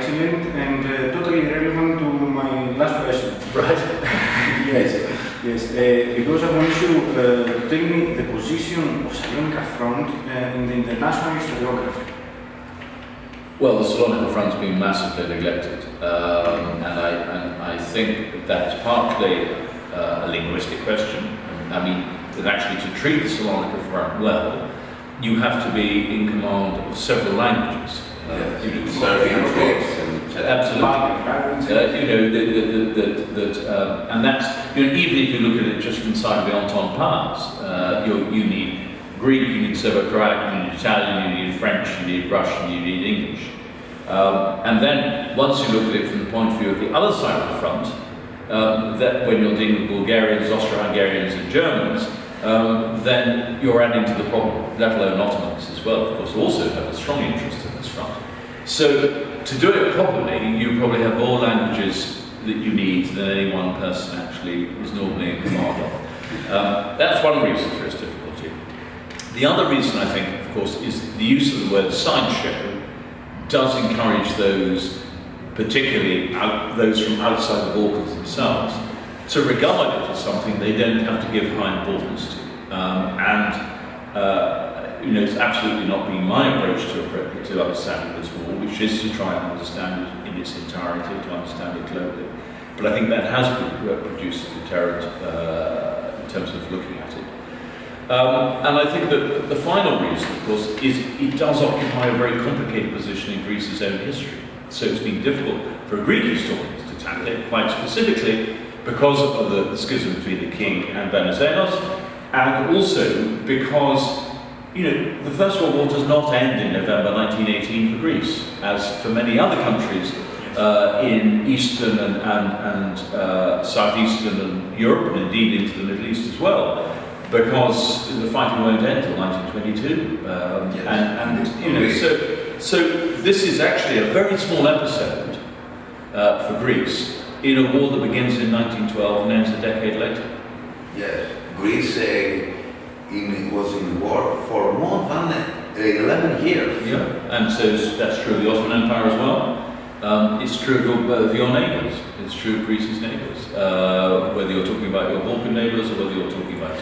excellent and totally relevant to my last question. Right. Yes. Because I want you to tell me the position of Salonika Front in the international historiography. Well, the Salonika Front's been massively neglected, and I think that is partly a linguistic question. I mean, that actually to treat the Salonika Front well, you have to be in command of several languages. Serbian absolutely. And that's, even if you look at it just from the side of the Entente Powers, you need Greek, you need Serbo-Croat, you need Italian, you need French, you need Russian, you need English. And then once you look at it from the point of view of the other side of the front, that when you're dealing with Bulgarians, Austro-Hungarians and Germans, then you're adding to the problem, let alone Ottomans as well, of course, who also have a strong interest in this front. So to do it properly, you probably have more languages that you need than any one person actually is normally in command of. That's one reason for its difficulty. The other reason, I think, of course, is the use of the word sideshow does encourage those, particularly those from outside the Balkans themselves, to regard it as something they don't have to give high importance to. It's absolutely not been my approach to understanding this war, which is to try and understand it in its entirety, to understand it globally. But I think that has produced a deterrent in terms of looking at it. And I think that the final reason, of course, is it does occupy a very complicated position in Greece's own history. So it's been difficult for Greek historians to tackle it, quite specifically because of the schism between the king and Venizelos, and also because the First World War does not end in November 1918 for Greece, as for many other countries in Eastern and Southeastern and Europe, and indeed into the Middle East as well, because the fighting won't end until 1922. So this is actually a very small episode for Greece in a war that begins in 1912 and ends a decade later. Yes, Greece was in war for more than 11 years. Yeah, and so that's true of the Ottoman Empire as well. It's true of your neighbours. It's true of Greece's neighbours. Whether you're talking about your Balkan neighbours or whether you're talking about